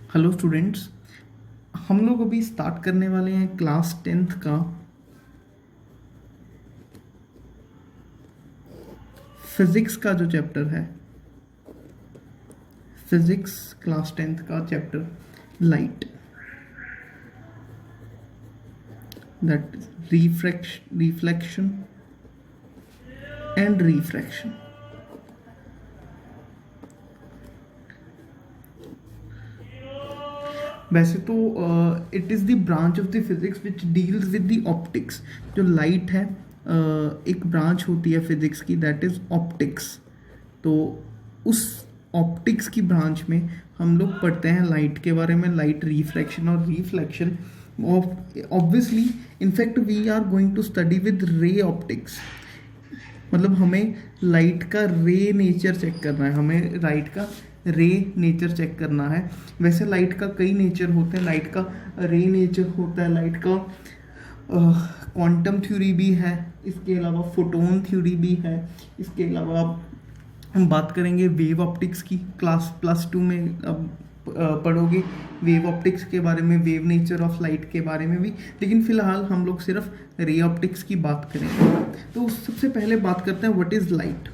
Hello students, हम लोग अभी स्टार्ट करने वाले हैं क्लास 10th का फिजिक्स का जो चैप्टर है। फिजिक्स क्लास 10th का chapter light, that reflection and refraction. वैसे तो it is the branch of the physics which deals with the optics. जो लाइट है एक ब्रांच होती है फिजिक्स की, दैट इज़ ऑप्टिक्स। तो उस ऑप्टिक्स की ब्रांच में हम लोग पढ़ते हैं लाइट के बारे में, लाइट रिफ्रैक्शन और reflection. Obviously in fact we are going to study with ray optics. मतलब हमें लाइट का रे नेचर चेक करना है, हमें लाइट का रे नेचर चेक करना है। वैसे लाइट का कई नेचर होते हैं, लाइट का रे नेचर होता है, लाइट का क्वांटम थ्योरी भी है, इसके अलावा फोटोन थ्योरी भी है। इसके अलावा हम बात करेंगे वेव ऑप्टिक्स की, क्लास +2 में अब पढ़ोगे वेव ऑप्टिक्स के बारे में, वेव नेचर ऑफ लाइट के बारे में भी। लेकिन फिलहाल हम लोग सिर्फ रे ऑप्टिक्स की बात करेंगे। तो सबसे पहले बात करते हैं what is light.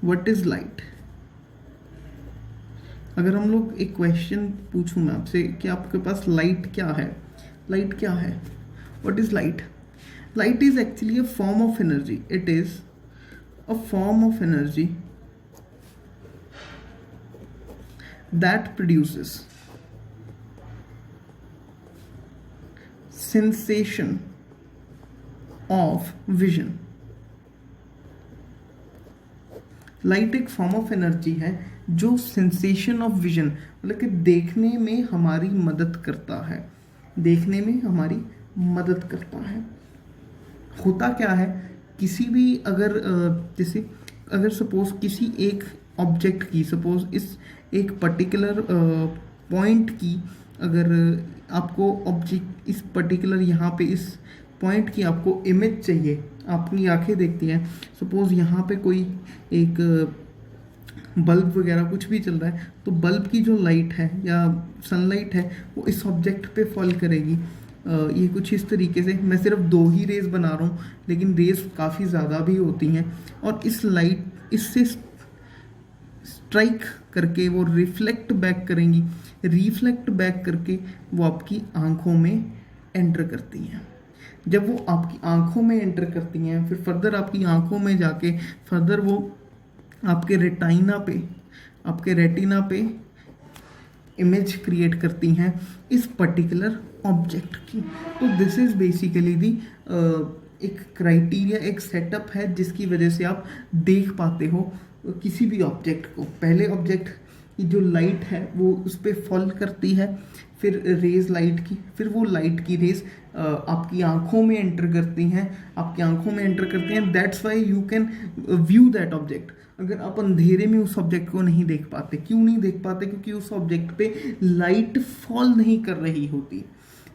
What is light? अगर हम लोग एक क्वेश्चन पूछूं मैं आपसे कि आपके पास लाइट क्या है, लाइट क्या है, what is light? Light is actually a form of energy. It is a form of energy that produces sensation of vision। Light एक फॉर्म ऑफ एनर्जी है जो सेंसेशन ऑफ विजन, मतलब कि देखने में हमारी मदद करता है, देखने में हमारी मदद करता है। होता क्या है, किसी भी अगर जैसे अगर सपोज किसी एक ऑब्जेक्ट की, सपोज इस एक पर्टिकुलर पॉइंट की, अगर आपको ऑब्जेक्ट इस पर्टिकुलर यहाँ पे इस पॉइंट की आपको इमेज चाहिए, आपकी आंखें देखती हैं, सपोज यहाँ पे कोई एक बल्ब वगैरह कुछ भी चल रहा है, तो बल्ब की जो लाइट है या सनलाइट है वो इस ऑब्जेक्ट पे फॉल करेगी। ये कुछ इस तरीके से, मैं सिर्फ 2 ही रेज बना रहा हूँ, लेकिन रेज काफ़ी ज़्यादा भी होती हैं, और इस लाइट इससे स्ट्राइक करके वो रिफ्लेक्ट बैक करेंगी, रिफ्लेक्ट बैक करके वो आपकी आंखों में एंटर करती हैं। जब वो आपकी आंखों में एंटर करती हैं, फिर फर्दर आपकी आंखों में जाके फर्दर वो आपके रेटिना पे इमेज क्रिएट करती हैं इस पर्टिकुलर ऑब्जेक्ट की। तो दिस इज़ बेसिकली दी एक क्राइटेरिया, एक सेटअप है जिसकी वजह से आप देख पाते हो किसी भी ऑब्जेक्ट को। पहले ऑब्जेक्ट की जो लाइट है वो उस पर फॉल करती है, फिर रेज लाइट की, फिर वो लाइट की रेज आपकी आंखों में एंटर करती हैं, आपकी आंखों में एंटर करती हैं। That's why you can view that object. अगर आप अंधेरे में उस ऑब्जेक्ट को नहीं देख पाते, क्यों नहीं देख पाते? क्योंकि उस ऑब्जेक्ट पे लाइट फॉल नहीं कर रही होती।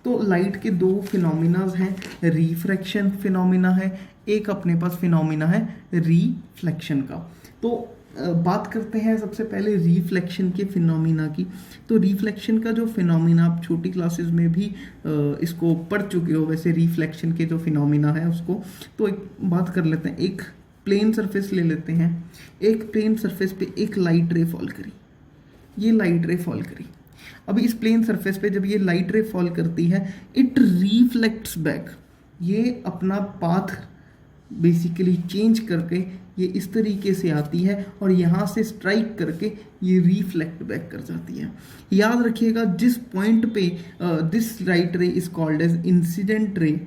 तो लाइट के 2 फिनोमिनाज हैं, रिफ्रैक्शन फिनोमिना है, एक अपने पास फिनोमिना है रिफ्लेक्शन का। तो बात करते हैं सबसे पहले रिफ्लेक्शन के फिनोमिना की। तो रिफ्लेक्शन का जो फिनोमिना, आप छोटी क्लासेस में भी इसको पढ़ चुके हो वैसे, रिफ्लेक्शन के जो फिनोमिना है उसको। तो एक बात कर लेते हैं, एक प्लेन सरफेस ले लेते हैं, एक प्लेन सरफेस पे एक लाइट रे फॉल करी, ये लाइट रे फॉल करी। अभी इस प्लेन सरफेस पे जब ये लाइट रे फॉल करती है, इट रिफ्लेक्ट्स बैक, ये अपना पाथ बेसिकली चेंज करके ये इस तरीके से आती है और यहाँ से स्ट्राइक करके ये रिफ्लेक्ट बैक कर जाती है। याद रखिएगा, जिस पॉइंट पे this light ray is called as incident ray,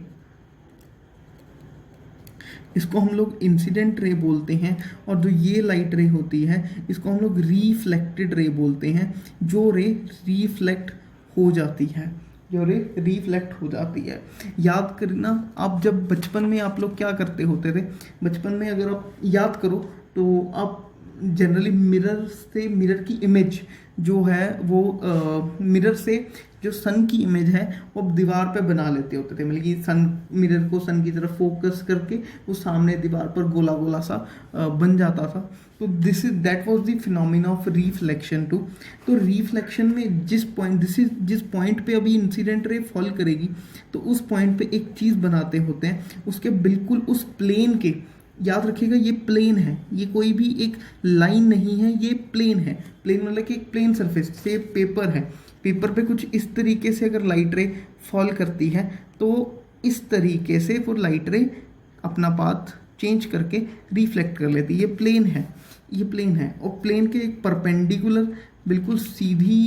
इसको हम लोग इंसिडेंट रे बोलते हैं, और जो ये लाइट रे होती है इसको हम लोग रिफ्लेक्टेड रे बोलते हैं। जो रे रिफ्लेक्ट हो जाती है, जो रे रिफ्लेक्ट हो जाती है। याद करना, आप जब बचपन में आप लोग क्या करते होते थे, बचपन में अगर आप याद करो तो आप जनरली मिरर की इमेज जो है वो मिरर से जो सन की इमेज है वो अब दीवार पे बना लेते होते थे, मतलब कि सन मिरर को सन की तरफ फोकस करके वो सामने दीवार पर गोला गोला सा बन जाता था। तो this is that was the phenomena of reflection too. तो रिफ्लेक्शन में जिस पॉइंट पे अभी इंसिडेंट रे फॉल करेगी तो उस पॉइंट पे एक चीज़ बनाते होते हैं, उसके बिल्कुल उस प्लेन के, याद रखिएगा ये प्लेन है, ये कोई भी एक लाइन नहीं है, ये प्लेन है। प्लेन मतलब कि एक प्लेन सरफेस से पेपर है, पेपर पे कुछ इस तरीके से अगर लाइट रे फॉल करती है तो इस तरीके से वो लाइट रे अपना पाथ चेंज करके रिफ्लेक्ट कर लेती है। ये प्लेन है, ये प्लेन है, और प्लेन के एक परपेंडिकुलर बिल्कुल सीधी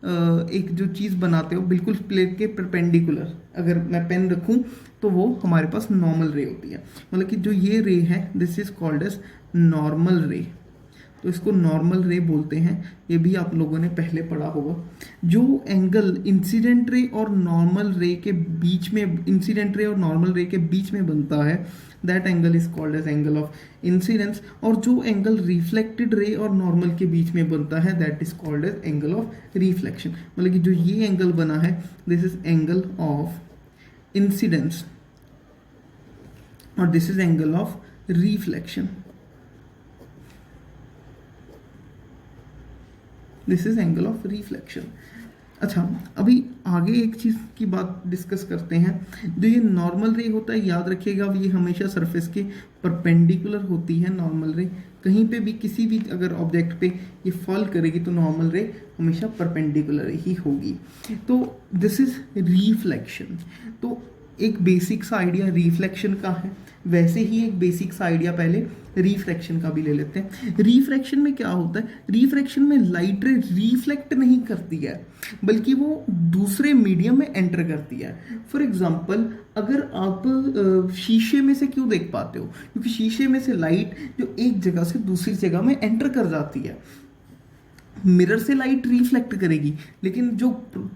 एक जो चीज़ बनाते हो बिल्कुल प्लेन के परपेंडिकुलर अगर मैं पेन रखूं तो वो हमारे पास नॉर्मल रे होती है। मतलब कि जो ये रे है this is called as normal ray. तो इसको नॉर्मल रे बोलते हैं, ये भी आप लोगों ने पहले पढ़ा होगा। जो एंगल इंसिडेंट रे और नॉर्मल रे के बीच में, इंसिडेंट रे और नॉर्मल रे के बीच में बनता है, that angle is called as angle of incidence. और जो एंगल रिफ्लेक्टेड रे और नॉर्मल के बीच में बनता है that is called as angle of reflection. मतलब कि जो ये एंगल बना है this is angle of incidence और this is angle of reflection. This is angle of reflection. अच्छा, अभी आगे एक चीज़ की बात डिस्कस करते हैं। जो ये नॉर्मल रे होता है याद रखिएगा ये हमेशा सरफेस के परपेंडिकुलर होती है। नॉर्मल रे कहीं पे भी किसी भी अगर ऑब्जेक्ट पे ये फॉल करेगी तो नॉर्मल रे हमेशा परपेंडिकुलर ही होगी। तो दिस इज रिफ्लेक्शन। तो एक बेसिक सा आइडिया रिफ्लेक्शन का है, वैसे ही एक बेसिक सा आइडिया पहले रिफ्रैक्शन का भी ले लेते हैं। रिफ्रैक्शन में क्या होता है, रिफ्रैक्शन में लाइट रे रिफ्लेक्ट नहीं करती है बल्कि वो दूसरे मीडियम में एंटर करती है। फॉर एग्जांपल अगर आप शीशे में से क्यों देख पाते हो, क्योंकि शीशे में से लाइट जो एक जगह से दूसरी जगह में एंटर कर जाती है। मिरर से लाइट रिफ्लेक्ट करेगी लेकिन जो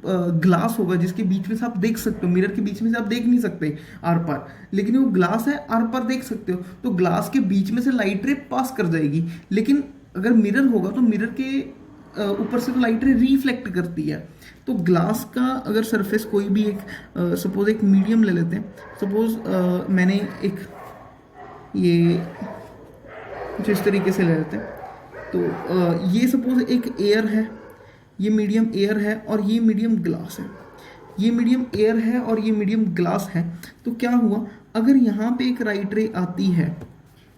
ग्लास होगा जिसके बीच में से आप देख सकते हो, मिरर के बीच में से आप देख नहीं सकते आर पार, लेकिन वो ग्लास है आर पार देख सकते हो, तो ग्लास के बीच में से लाइट रे पास कर जाएगी। लेकिन अगर मिरर होगा तो मिरर के ऊपर से तो लाइट रे रिफ्लेक्ट करती है। तो ग्लास का अगर सरफेस कोई भी एक सपोज एक मीडियम ले लेते हैं, सपोज मैंने एक ये कुछ इस तरीके से ले लेते हैं, तो ये सपोज एक एयर है, ये मीडियम एयर है और ये मीडियम ग्लास है। ये मीडियम एयर है और ये मीडियम ग्लास है। तो क्या हुआ, अगर यहाँ पे एक लाइट रे आती है,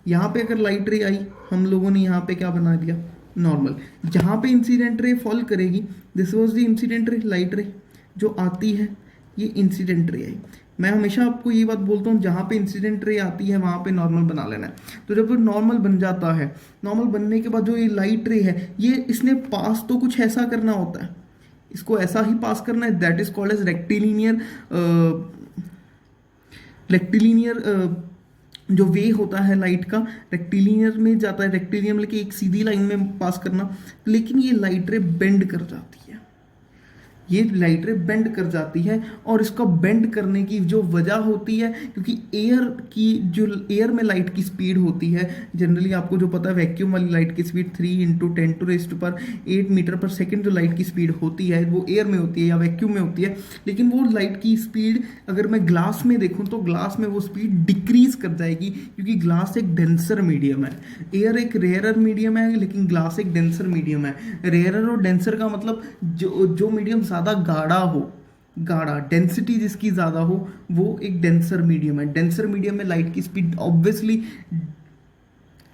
यहाँ पे अगर लाइट रे आई, हम लोगों ने यहाँ पे क्या बना दिया नॉर्मल, जहाँ पे इंसिडेंट रे फॉल करेगी this was the incident ray, light रे जो आती है ये इंसिडेंट रे आई। मैं हमेशा आपको ये बात बोलता हूँ जहाँ पे इंसिडेंट रे आती है वहाँ पे नॉर्मल बना लेना है। तो जब नॉर्मल बन जाता है, नॉर्मल बनने के बाद जो ये लाइट रे है ये इसने पास तो कुछ ऐसा करना होता है, इसको ऐसा ही पास करना है, that is called as rectilinear. जो वे होता है लाइट का रेक्टिलिनियर में जाता है, रेक्टिलिनियर मतलब कि एक सीधी लाइन में पास करना। लेकिन ये लाइट रे बेंड कर जाती है, ये लाइट रे बेंड कर जाती है और इसका बेंड करने की जो वजह होती है क्योंकि एयर में लाइट की स्पीड होती है जनरली, आपको जो पता है वैक्यूम वाली लाइट की स्पीड 3 × 10⁸ मीटर पर सेकेंड जो लाइट की स्पीड होती है वो एयर में होती है या वैक्यूम में होती है। लेकिन वो लाइट की स्पीड अगर मैं ग्लास में देखूं तो ग्लास में वो स्पीड डिक्रीज कर जाएगी क्योंकि ग्लास एक डेंसर मीडियम है, एयर एक रेयरर मीडियम है लेकिन ग्लास एक डेंसर मीडियम है। रेयरर और डेंसर का मतलब जो मीडियम ज़्यादा गाढ़ा हो, गाढ़ा डेंसिटी जिसकी ज़्यादा हो वो एक डेंसर मीडियम है। डेंसर मीडियम में लाइट की स्पीड ऑब्वियसली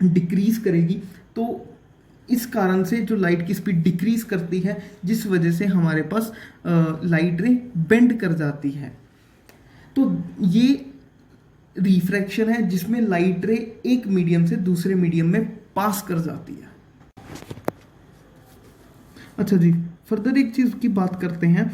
डिक्रीज करेगी। तो इस कारण से जो लाइट की स्पीड डिक्रीज करती है जिस वजह से हमारे पास लाइट रे बेंड कर जाती है। तो ये रिफ्रैक्शन है जिसमें लाइट रे एक मीडियम से दूसरे मीडियम में पास कर जाती है। अच्छा जी, फर्दर एक चीज़ की बात करते हैं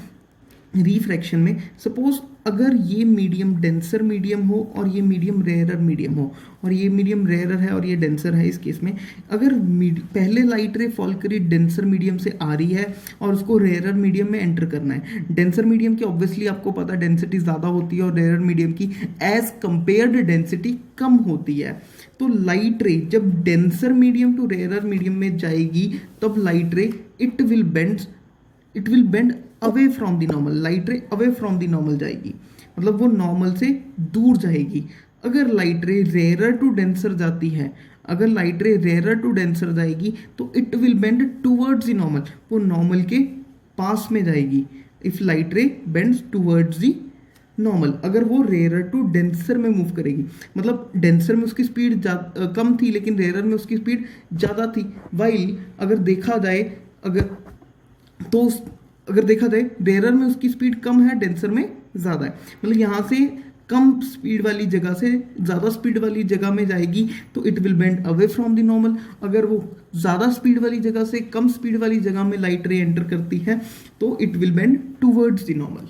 रिफ्रैक्शन में। सपोज अगर ये मीडियम डेंसर मीडियम हो और ये मीडियम रेयरर मीडियम हो, और ये मीडियम रेयरर है और ये डेंसर है, इस केस में अगर पहले लाइट रे फॉल करी डेंसर मीडियम से आ रही है और उसको रेयरर मीडियम में एंटर करना है। डेंसर मीडियम की ऑब्वियसली आपको पता है डेंसिटी ज़्यादा होती है और रेयरर मीडियम की एज कंपेयर्ड डेंसिटी कम होती है। तो लाइट रे जब denser medium to rarer medium में जाएगी तब light ray it will bend it will bend away from the normal, light ray away from the normal जाएगी, मतलब वो नॉर्मल से दूर जाएगी। अगर लाइट रे रेयर टू डेंसर जाती है, अगर लाइट रे रेयर टू डेंसर जाएगी तो it will bend towards the normal, वो नॉर्मल के पास में जाएगी। If light ray bends towards the normal, अगर वो रेयर टू डेंसर में मूव करेगी, मतलब डेंसर में उसकी स्पीड कम थी लेकिन रेयर में उसकी स्पीड ज़्यादा थी। वाइल अगर देखा जाए, अगर देखा जाए रेयर में उसकी स्पीड कम है, डेंसर में ज़्यादा है, मतलब यहाँ से कम स्पीड वाली जगह से ज़्यादा स्पीड वाली जगह में जाएगी तो it will bend away from the normal. अगर वो ज़्यादा स्पीड वाली जगह से कम स्पीड वाली जगह में लाइट रे एंटर करती है तो it will bend towards the normal.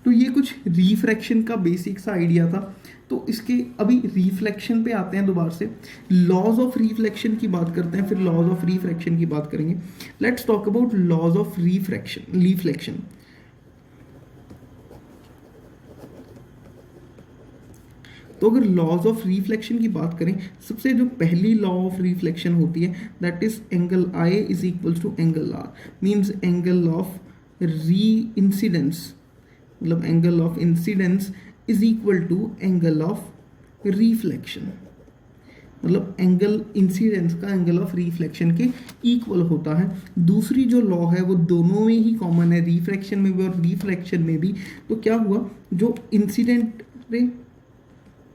तो ये कुछ रिफ्रैक्शन का बेसिक सा आइडिया था। तो इसके अभी रिफ्लेक्शन पे आते हैं दोबारा से, लॉज ऑफ रिफ्लेक्शन की बात करते हैं, फिर लॉज ऑफ रिफ्रैक्शन की बात करेंगे। Let's talk about laws of reflection. तो अगर लॉज ऑफ रिफ्लेक्शन की बात करें, सबसे जो पहली लॉ ऑफ रिफ्लेक्शन होती है that is angle I is equal to angle R, means angle of re incidence, मतलब angle of incidence is equal to angle of reflection, मतलब एंगल इंसिडेंस का एंगल ऑफ रिफ्लेक्शन के equal होता है। दूसरी जो लॉ है वो दोनों में ही कॉमन है, रिफ्रैक्शन में भी और रिफ्लेक्शन में भी। तो क्या हुआ, जो इंसिडेंट रे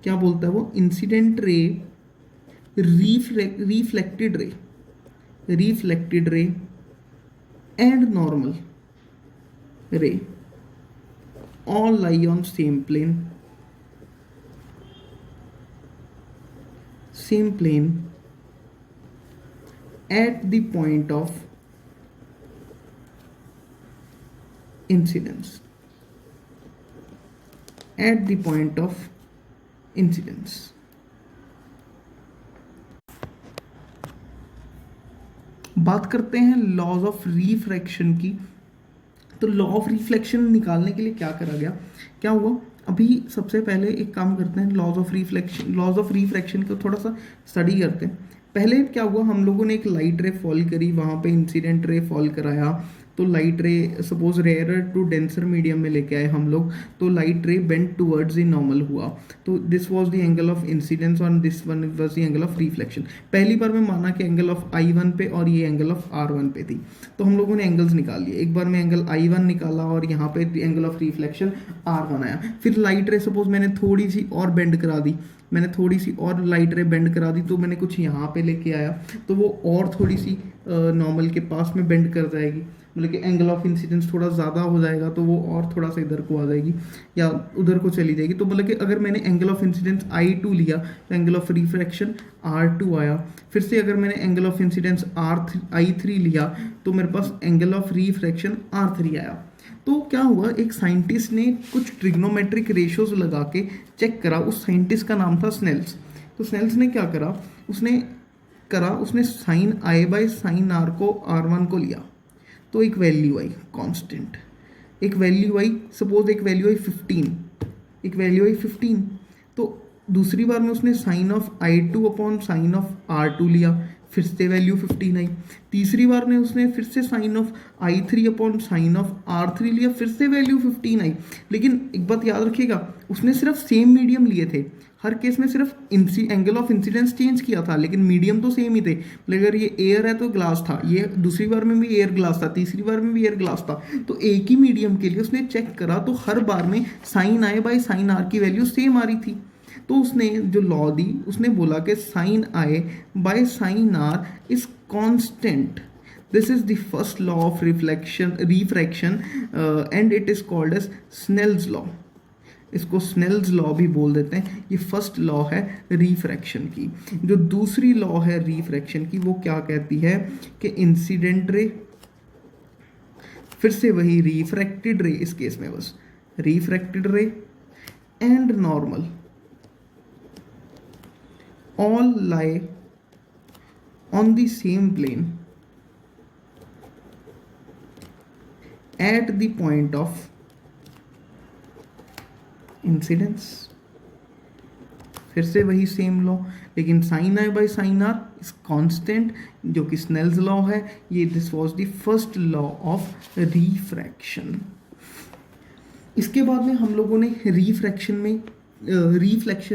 क्या बोलता है, वो incident ray, reflected ray and normal रे all lie on same plane at the point of incidence, बात करते हैं लॉज ऑफ रिफ्रैक्शन की। तो लॉ ऑफ रिफ्लेक्शन निकालने के लिए क्या करा गया, क्या हुआ, अभी सबसे पहले एक काम करते हैं, लॉज ऑफ रिफ्रैक्शन को थोड़ा सा स्टडी करते हैं। पहले क्या हुआ, हम लोगों ने एक लाइट रे फॉल करी, वहाँ पे इंसिडेंट रे फॉल कराया, तो light ray suppose rare to denser medium में लेके आए हम लोग, तो लाइट रे बेंड टूवर्ड्स द नॉर्मल हुआ, तो this was the angle of incidence और this one was the angle of reflection. पहली बार में माना कि एंगल ऑफ I1 पे और ये एंगल ऑफ R1 पे थी, तो हम लोगों ने एंगल्स निकाल लिए। एक बार में एंगल I1 निकाला और यहाँ पे एंगल ऑफ रिफ्लेक्शन R1 आया। फिर लाइट रे सपोज मैंने थोड़ी सी और बेंड करा दी, लाइट रे बेंड करा दी, तो मैंने कुछ यहाँ पे लेके आया, तो वो और थोड़ी सी नॉर्मल के पास में बेंड कर जाएगी, मतलब कि एंगल ऑफ इंसिडेंस थोड़ा ज़्यादा हो जाएगा, तो वो और थोड़ा सा इधर को आ जाएगी या उधर को चली जाएगी। तो मतलब कि अगर मैंने एंगल ऑफ इंसिडेंस I2 लिया तो एंगल ऑफ रिफ्रैक्शन R2 आया। फिर से अगर मैंने एंगल ऑफ इंसिडेंस I3 लिया तो मेरे पास एंगल ऑफ रिफ्रैक्शन R3 आया। तो क्या हुआ, एक साइंटिस्ट ने कुछ ट्रिग्नोमेट्रिक रेशियोज लगा के चेक करा, उस साइंटिस्ट का नाम था स्नेल्स। तो स्नेल्स ने क्या करा, उसने sine I by sine R को R1 को लिया, तो एक वैल्यू आई कांस्टेंट, एक वैल्यू आई 15, तो दूसरी बार में उसने sine of I2 upon sine of R2 लिया, फिर से वैल्यू 15 आई। तीसरी बार में उसने फिर से sine of I3 upon sine of R3 लिया, फिर से वैल्यू 15 आई। लेकिन एक बात याद रखिएगा, उसने सिर्फ सेम मीडियम लिए थे, हर केस में सिर्फ एंगल ऑफ इंसिडेंस चेंज किया था, लेकिन मीडियम तो सेम ही थे। अगर ये एयर है तो ग्लास था, ये दूसरी बार में भी एयर ग्लास था, तीसरी बार में भी एयर ग्लास था, तो एक ही मीडियम के लिए उसने चेक करा तो हर बार में sine I by sine R की वैल्यू सेम आ रही थी। तो उसने जो लॉ दी, उसने बोला कि sine I by sine R is constant. This is the first law of refraction and it is called as Snell's law. इसको स्नेल्स लॉ भी बोल देते हैं। ये फर्स्ट लॉ है रिफ्रैक्शन की। जो दूसरी लॉ है रिफ्रैक्शन की, वो क्या कहती है कि इंसिडेंट रे, फिर से वही रिफ्रैक्टेड रे, इस केस में बस रिफ्रैक्टेड रे and normal all lie on the same plane at the point of incidence। फिर से वही सेम लॉ, लेकिन sine I by sine R is constant, जो कि स्नेल्स लॉ है। ये this was the first law of refraction. इसके बाद में हम लोगों ने रिफ्लेक्शन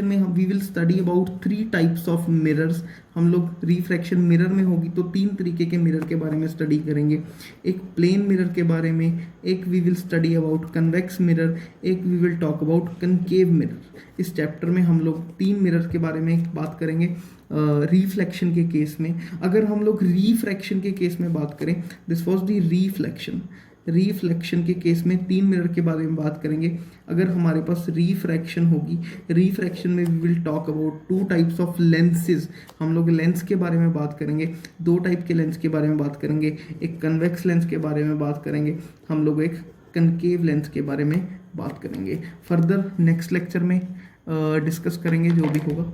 में हम we will study about 3 types of mirrors. हम लोग रिफ्रैक्शन मिरर में होगी तो 3 तरीके के मिरर के बारे में स्टडी करेंगे। एक प्लेन मिरर के बारे में, एक we will study about convex mirror, एक we will talk about concave mirror. इस चैप्टर में हम लोग 3 मिरर के बारे में बात करेंगे। रिफ्लेक्शन के केस में अगर हम लोग रिफ्रैक्शन के केस में बात करें, दिस वाज द रिफ्लेक्शन के केस में 3 मिरर के बारे में बात करेंगे। अगर हमारे पास रिफ्रैक्शन होगी, रिफ्रैक्शन में we will talk about 2 types of lenses. हम लोग लेंस के बारे में बात करेंगे, 2 टाइप के लेंस के बारे में बात करेंगे। एक कन्वेक्स लेंस के बारे में बात करेंगे, हम लोग एक कनकेव लेंस के बारे में बात करेंगे। फर्दर नेक्स्ट लेक्चर में डिस्कस करेंगे जो भी होगा।